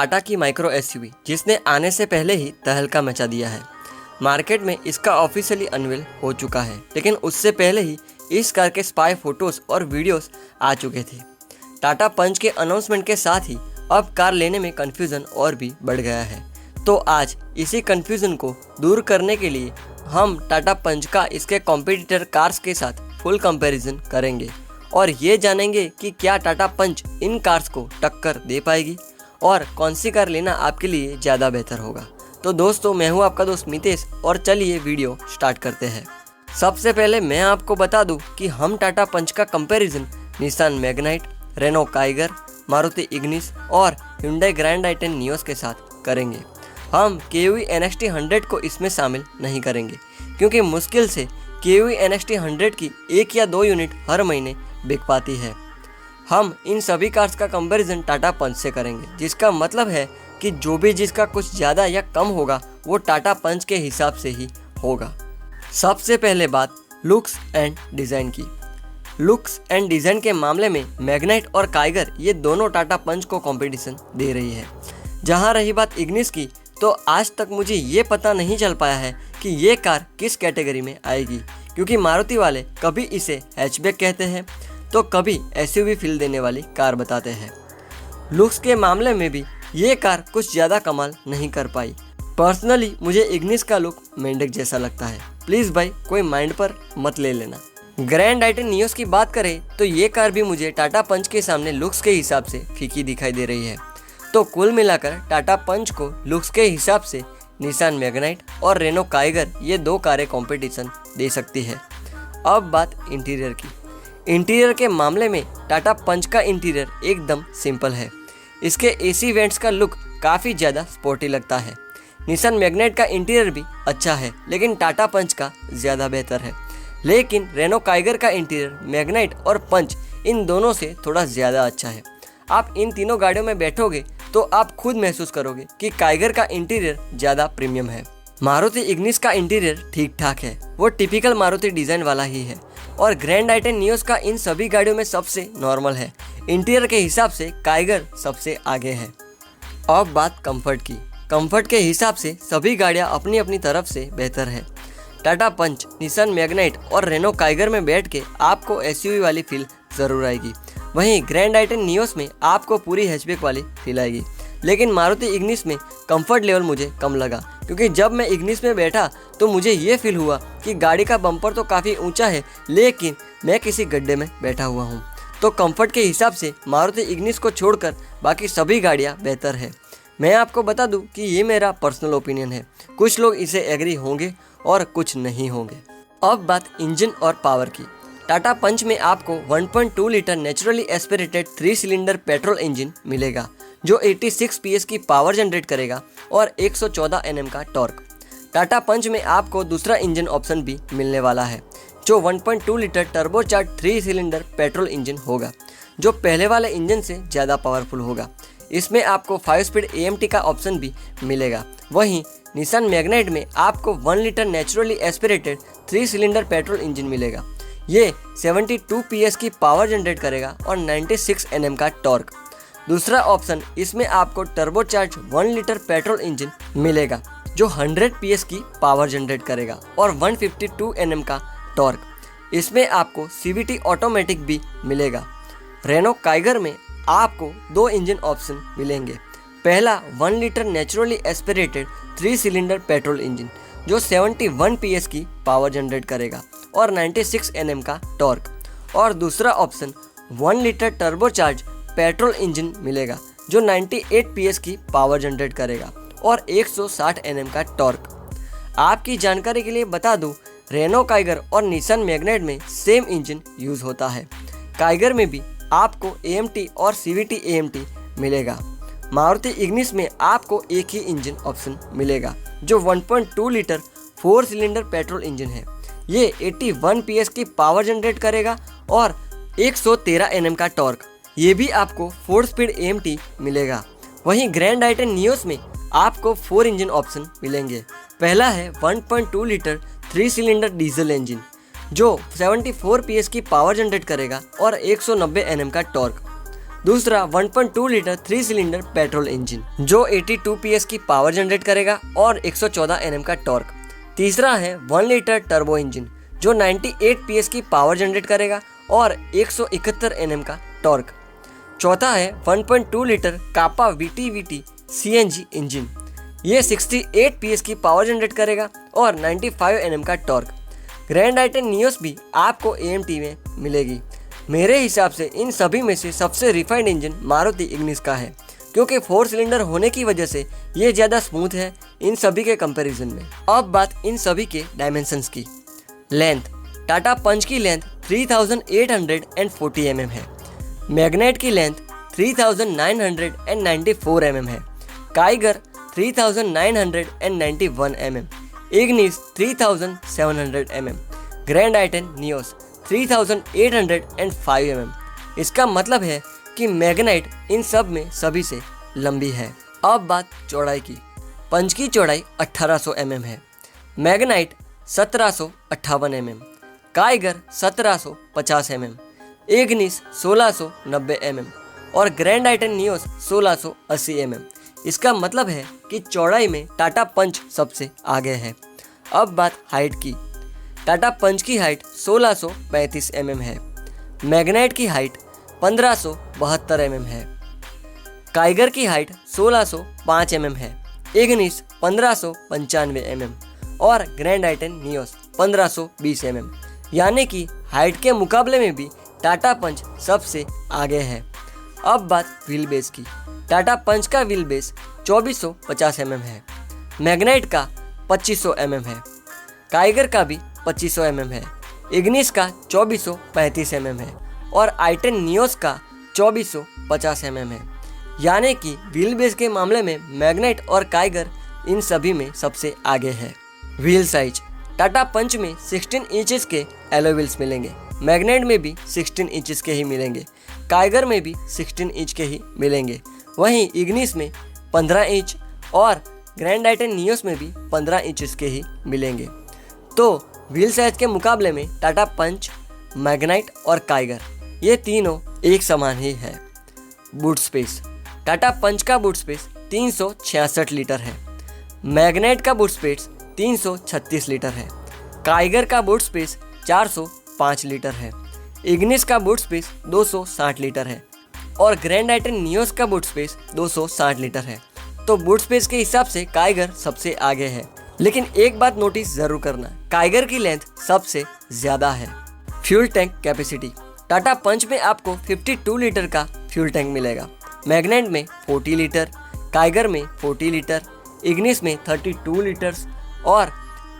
टाटा की micro SUV जिसने आने से पहले ही तहलका मचा दिया है। मार्केट में इसका ऑफिशियली अनवील हो चुका है, लेकिन उससे पहले ही इस कार के स्पाई फोटोज और वीडियोस आ चुके थे। टाटा पंच के अनाउंसमेंट के साथ ही अब कार लेने में कन्फ्यूज़न और भी बढ़ गया है। तो आज इसी कन्फ्यूज़न को दूर करने के लिए हम टाटा पंच का इसके कॉम्पिटिटर कार्स के साथ फुल कंपैरिजन करेंगे और ये जानेंगे कि क्या टाटा पंच इन कार्स को टक्कर दे पाएगी और कौन सी कार लेना आपके लिए ज़्यादा बेहतर होगा। तो दोस्तों, मैं हूँ आपका दोस्त मितेश और चलिए वीडियो स्टार्ट करते हैं। सबसे पहले मैं आपको बता दूं कि हम टाटा पंच का comparison Nissan Magnite, Renault Kiger, Maruti Ignis और hyundai ग्रैंड i10 नियोस के साथ करेंगे। हम KUV NXT 100 को इसमें शामिल नहीं करेंगे क्योंकि मुश्किल से KUV NXT 100 की 1 या 2 यूनिट हर महीने बिक पाती है। हम इन सभी कार्स का कंपैरिजन टाटा पंच से करेंगे, जिसका मतलब है कि जो भी जिसका कुछ ज़्यादा या कम होगा वो टाटा पंच के हिसाब से ही होगा। सबसे पहले बात लुक्स एंड डिज़ाइन की। लुक्स एंड डिज़ाइन के मामले में मैग्नाइट और काइगर ये दोनों टाटा पंच को कंपटीशन दे रही है। जहां रही बात इग्निस की, तो आज तक मुझे ये पता नहीं चल पाया है कि ये कार किस कैटेगरी में आएगी, क्योंकि मारुति वाले कभी इसे हैचबैक कहते हैं तो कभी एसयूवी फील देने वाली कार बताते हैं। लुक्स के मामले में भी ये कार कुछ ज़्यादा कमाल नहीं कर पाई। पर्सनली मुझे इग्निस का लुक मेंढक जैसा लगता है। प्लीज़ भाई कोई माइंड पर मत ले लेना। ग्रैंड i10 नियोस की बात करें तो ये कार भी मुझे टाटा पंच के सामने लुक्स के हिसाब से फीकी दिखाई दे रही है। तो कुल मिलाकर टाटा पंच को लुक्स के हिसाब से निसान मैग्नाइट और रेनो काइगर ये दो कारें कंपटीशन दे सकती है। अब बात इंटीरियर की। इंटीरियर के मामले में टाटा पंच का इंटीरियर एकदम सिंपल है। इसके एसी वेंट्स का लुक काफ़ी ज़्यादा स्पोर्टी लगता है। निसान मैग्नाइट का इंटीरियर भी अच्छा है, लेकिन टाटा पंच का ज़्यादा बेहतर है। लेकिन रेनो काइगर का इंटीरियर मैग्नाइट और पंच इन दोनों से थोड़ा ज़्यादा अच्छा है। आप इन तीनों गाड़ियों में बैठोगे तो आप खुद महसूस करोगे कि काइगर का इंटीरियर ज़्यादा प्रीमियम है। मारुति इग्निस का इंटीरियर ठीक ठाक है, वो टिपिकल मारुति डिज़ाइन वाला ही है और ग्रैंड i10 नियोस का इन सभी गाड़ियों में सबसे नॉर्मल है। इंटीरियर के हिसाब से काइगर सबसे आगे है। अब बात कंफर्ट की। कंफर्ट के हिसाब से सभी गाड़ियाँ अपनी अपनी तरफ से बेहतर है। टाटा पंच, निसान मैग्नाइट और रेनो काइगर में बैठ के आपको एसयूवी वाली फील ज़रूर आएगी। वहीं ग्रैंड i10 नियोस में आपको पूरी हैचबैक वाली फील आएगी। लेकिन मारुति इग्निस में कंफर्ट लेवल मुझे कम लगा, क्योंकि जब मैं इग्निस में बैठा तो मुझे ये फील हुआ कि गाड़ी का बम्पर तो काफ़ी ऊंचा है, लेकिन मैं किसी गड्ढे में बैठा हुआ हूँ। तो कंफर्ट के हिसाब से मारुति इग्निस को छोड़कर बाकी सभी गाड़ियाँ बेहतर है। मैं आपको बता दूं कि ये मेरा पर्सनल ओपिनियन है। कुछ लोग इसे एग्री होंगे और कुछ नहीं होंगे। अब बात इंजन और पावर की। टाटा पंच में आपको 1.2 litre naturally aspirated 3 cylinder petrol engine मिलेगा जो 86 PS की पावर जनरेट करेगा और 114 Nm का टॉर्क। टाटा पंच में आपको दूसरा इंजन ऑप्शन भी मिलने वाला है जो 1.2 litre turbocharge 3 cylinder petrol engine होगा, जो पहले वाले इंजन से ज़्यादा पावरफुल होगा। इसमें आपको 5 स्पीड AMT का ऑप्शन भी मिलेगा। वहीं निसान मैग्नाइट में आपको 1 litre naturally aspirated 3 cylinder petrol engine मिलेगा। ये 72 PS की पावर जनरेट करेगा और 96 Nm का टॉर्क। दूसरा ऑप्शन, इसमें आपको टर्बोचार्ज 1 लीटर पेट्रोल इंजन मिलेगा जो 100 PS की पावर जनरेट करेगा और 152 Nm का टॉर्क। इसमें आपको CVT ऑटोमेटिक भी मिलेगा। रेनो काइगर में आपको 2 इंजन ऑप्शन मिलेंगे। पहला 1 litre naturally aspirated 3 cylinder petrol engine जो 71 PS की पावर जनरेट करेगा और 96 Nm का टॉर्क। और दूसरा option 1 litre turbocharge petrol engine मिलेगा जो 98 PS की पावर जनरेट करेगा और 160 Nm का टॉर्क। आपकी जानकारी के लिए बता दूं, रेनो काइगर और निसान मैग्नाइट में सेम इंजन यूज़ होता है। काइगर में भी आपको AMT और CVT AMT मिलेगा। मारुति इग्निस में आपको एक ही इंजन ऑप्शन मिलेगा जो 1.2 लीटर 4 सिलेंडर पेट्रोल इंजन है। ये 81 PS की पावर जनरेट करेगा और 113 Nm का टॉर्क। ये भी आपको 4 स्पीड AMT मिलेगा। वहीं ग्रैंड i10 नियोस में आपको 4 इंजन ऑप्शन मिलेंगे। पहला है 1.2 लीटर 3 सिलेंडर डीजल इंजन जो 74 PS की पावर जनरेट करेगा और 190 Nm का टॉर्क। दूसरा 1.2 लीटर 3 सिलेंडर पेट्रोल इंजन जो 82 PS की पावर जनरेट करेगा और 114 Nm का टॉर्क। तीसरा है 1 लीटर टर्बो इंजन जो 98 PS की पावर जनरेट करेगा और 171 Nm का टॉर्क। चौथा है 1.2 लीटर कापा VTVT CNG इंजन, ये 68 PS की पावर जनरेट करेगा और 95 Nm का टॉर्क। ग्रैंड आइटन नियोस भी आपको AMT में मिलेगी। मेरे हिसाब से इन सभी में से सबसे रिफाइंड इंजन मारुति इग्निस का है, क्योंकि 4 सिलेंडर होने की वजह से ये ज़्यादा स्मूथ है इन सभी के कंपैरिजन में। अब बात इन सभी के डायमेंशंस की। लेंथ, टाटा पंच की लेंथ 3840 mm है। मैग्नाइट की लेंथ 3994 mm है। Kiger 3991 mm, Ignis 3700 mm, Grand i ten Nios 3805 mm। इसका मतलब है कि मैग्नाइट इन सब में सभी से लंबी है। अब बात चौड़ाई की। पंच की चौड़ाई 1800 mm है। Magnite 1758 mm, Kiger 1750 mm, Ignis 1690 mm और ग्रैंड आइटन नियोस 1680 mm। इसका मतलब है कि चौड़ाई में टाटा पंच सबसे आगे है। अब बात हाइट की। टाटा पंच की हाइट 1635 mm है। मैग्नाइट की हाइट 1572 mm है। काइगर की हाइट 1605 mm है। इग्निस 1595 mm और ग्रैंड आइटन नियोस 1520 mm। यानी कि हाइट के मुकाबले में भी टाटा पंच सबसे आगे है। अब बात व्हील बेस की। टाटा पंच का व्हील बेस 2450 mm है। मैग्नाइट का 2500 mm है। काइगर का भी 2500 mm है। इग्निस का 2435 mm है और आइटन नियोस का 2450 mm है। यानी कि व्हील बेस के मामले में मैग्नाइट और काइगर इन सभी में सबसे आगे है। व्हील साइज, टाटा पंच में 16 इंचेस के एलॉय व्हील्स मिलेंगे। मैग्नाइट में भी 16 इंचेस के ही मिलेंगे। काइगर में भी 16 इंच के ही मिलेंगे। वहीं इग्निस में 15 इंच और ग्रैंड आइटन नियोस में भी 15 इंचेस के ही मिलेंगे। तो व्हील साइज के मुकाबले में टाटा पंच, मैग्नाइट और काइगर ये तीनों एक समान ही है। बूट स्पेस, टाटा पंच का बूट स्पेस 366 लीटर है। मैग्नाइट का बूट स्पेस 336 लीटर है। काइगर का बूट स्पेस 405 लीटर है। इग्निस का बूट स्पेस 260 लीटर है और ग्रैंड आइटन नियोस का बूट स्पेस 260 लीटर है। तो बूट स्पेस के हिसाब से काइगर सबसे आगे है। लेकिन एक बात नोटिस जरूर करना, काइगर की लेंथ सबसे ज्यादा है। फ्यूल टैंक कैपेसिटी, टाटा पंच में आपको 52 लीटर का फ्यूल टैंक मिलेगा। मैग्नाइट में 40 लीटर, काइगर में 40 लीटर, इग्निस में 32 लीटर्स और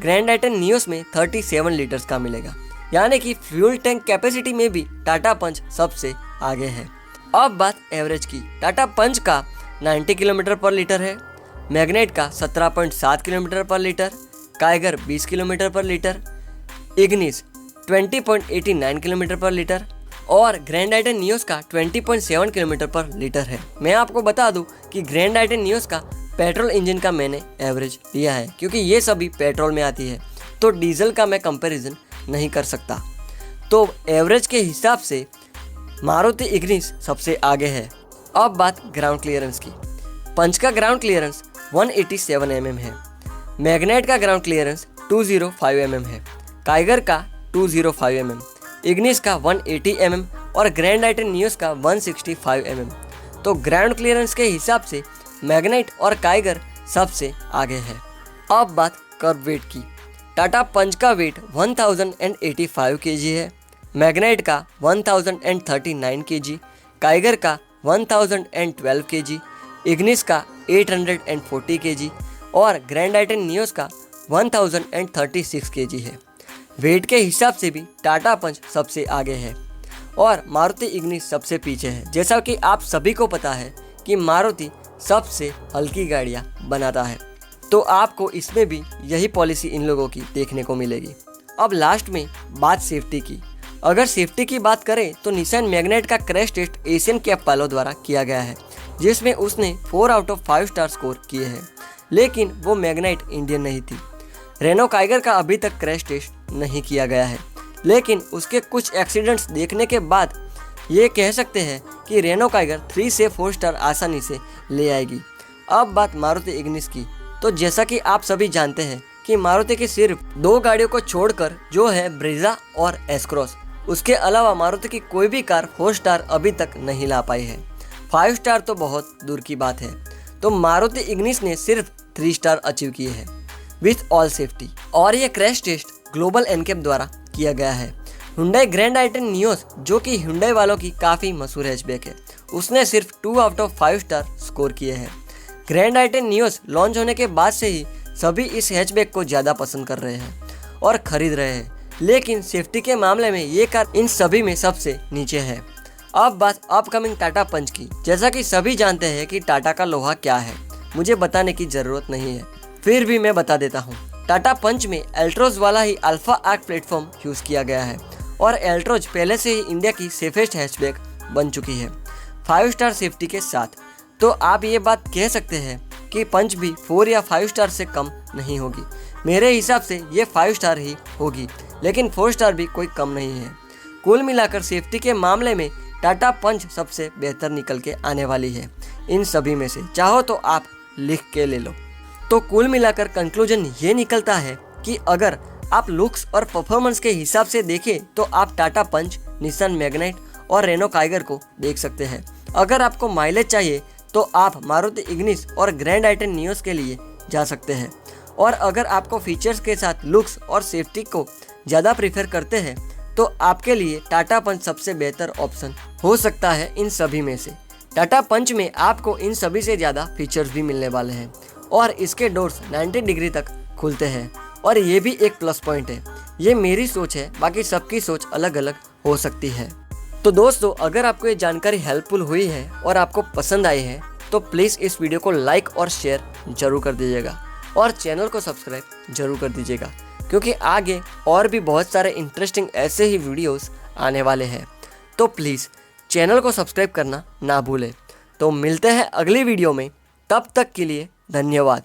ग्रैंड आइटन नियोस में 37 लीटर्स का मिलेगा। यानी कि फ्यूल टैंक कैपेसिटी में भी टाटा पंच सबसे आगे है। अब बात एवरेज की। टाटा पंच का 90 किलोमीटर पर लीटर है। मैग्नाइट का 17.7 किलोमीटर पर लीटर, काइगर 20 किलोमीटर पर लीटर, इग्निस 20.89 किलोमीटर पर लीटर और ग्रैंड आइटन नियोस का 20.7 किलोमीटर पर लीटर है। मैं आपको बता दूं कि ग्रैंड आइटन नियोस का पेट्रोल इंजन का मैंने एवरेज लिया है, क्योंकि ये सभी पेट्रोल में आती है, तो डीजल का मैं कंपैरिजन नहीं कर सकता। तो एवरेज के हिसाब से मारुति इग्निस सबसे आगे है। अब बात ग्राउंड क्लियरेंस की। पंच का ग्राउंड क्लियरेंस 187 mm है। मैग्नाइट का ग्राउंड क्लियरेंस 205 mm है। काइगर का 205 mm, इग्निस का 180 mm और ग्रैंड आइटन नियोस का 165 mm। तो ग्राउंड क्लियरेंस के हिसाब से मैग्नाइट और काइगर सबसे आगे है। अब बात कर्व वेट की। टाटा पंच का वेट 1085 kg है। मैग्नाइट का 1039 kg, काइगर का 1012 kg, इग्निस का 840 kg और ग्रैंड आइटन नियोस का 1036 kg है। वेट के हिसाब से भी टाटा पंच सबसे आगे है और मारुति इग्निस सबसे पीछे है। जैसा कि आप सभी को पता है कि मारुति सबसे हल्की गाड़ियाँ बनाता है, तो आपको इसमें भी यही पॉलिसी इन लोगों की देखने को मिलेगी। अब लास्ट में बात सेफ्टी की। अगर सेफ्टी की बात करें तो निसान मैग्नाइट का crash test Asian cab pilot द्वारा किया गया है, जिसमें उसने 4 आउट ऑफ 5 स्टार स्कोर किए हैं, लेकिन वो मैग्नाइट इंडियन नहीं थी। रेनो काइगर का अभी तक क्रैश टेस्ट नहीं किया गया है, लेकिन उसके कुछ एक्सीडेंट्स देखने के बाद ये कह सकते हैं कि रेनो काइगर 3 से 4 स्टार आसानी से ले आएगी। अब बात मारुति इग्निस की, तो जैसा कि आप सभी जानते हैं कि मारुति की सिर्फ 2 गाड़ियों को छोड़कर जो है ब्रीजा और एस क्रॉस, उसके अलावा मारुति की कोई भी कार 4 स्टार अभी तक नहीं ला पाई है। 5 स्टार तो बहुत दूर की बात है। तो मारुति इग्निस ने सिर्फ 3 स्टार अचीव किए हैं विथ ऑल सेफ्टी, और ये क्रैश टेस्ट ग्लोबल एनकेप द्वारा किया गया है। Hyundai ग्रैंड i10 नियोस, जो कि Hyundai वालों की काफ़ी मशहूर हैचबैक है, उसने सिर्फ 2 आउट ऑफ 5 स्टार स्कोर किए हैं। ग्रैंड i10 नियोस लॉन्च होने के बाद से ही सभी इस हैचबैक को ज़्यादा पसंद कर रहे हैं और ख़रीद रहे हैं, लेकिन सेफ्टी के मामले में ये कार इन सभी में सबसे नीचे है। अब बात अपकमिंग टाटा पंच की। जैसा कि सभी जानते हैं कि टाटा का लोहा क्या है, मुझे बताने की ज़रूरत नहीं है, फिर भी मैं बता देता हूँ। टाटा पंच में एल्ट्रोज वाला ही अल्फा आर्क प्लेटफॉर्म यूज़ किया गया है और एल्ट्रोज पहले से ही इंडिया की सेफेस्ट हैचबैक बन चुकी है 5 स्टार सेफ्टी के साथ। तो आप ये बात कह सकते हैं कि पंच भी 4 या 5 स्टार से कम नहीं होगी। मेरे हिसाब से ये 5 स्टार ही होगी, लेकिन 4 स्टार भी कोई कम नहीं है। कुल मिलाकर सेफ्टी के मामले में टाटा पंच सबसे बेहतर निकल के आने वाली है इन सभी में से। चाहो तो आप लिख के ले लो। तो कुल मिलाकर कंक्लूजन ये निकलता है कि अगर आप लुक्स और परफॉर्मेंस के हिसाब से देखें तो आप टाटा पंच, निसान मैग्नाइट और रेनो काइगर को देख सकते हैं। अगर आपको माइलेज चाहिए तो आप मारुति इग्निस और ग्रैंड i10 नियोस के लिए जा सकते हैं, और अगर आपको फीचर्स के साथ लुक्स और सेफ्टी को ज़्यादा प्रीफर करते हैं तो आपके लिए टाटा पंच सबसे बेहतर ऑप्शन हो सकता है इन सभी में से। टाटा पंच में आपको इन सभी से ज़्यादा फीचर्स भी मिलने वाले हैं और इसके डोर्स 90 डिग्री तक खुलते हैं, और ये भी एक प्लस पॉइंट है। ये मेरी सोच है, बाकी सबकी सोच अलग अलग हो सकती है। तो दोस्तों, अगर आपको ये जानकारी हेल्पफुल हुई है और आपको पसंद आई है तो प्लीज़ इस वीडियो को लाइक और शेयर जरूर कर दीजिएगा और चैनल को सब्सक्राइब जरूर कर दीजिएगा, क्योंकि आगे और भी बहुत सारे इंटरेस्टिंग ऐसे ही वीडियोस आने वाले हैं। तो प्लीज़ चैनल को सब्सक्राइब करना ना भूलें। तो मिलते हैं अगली वीडियो में, तब तक के लिए धन्यवाद।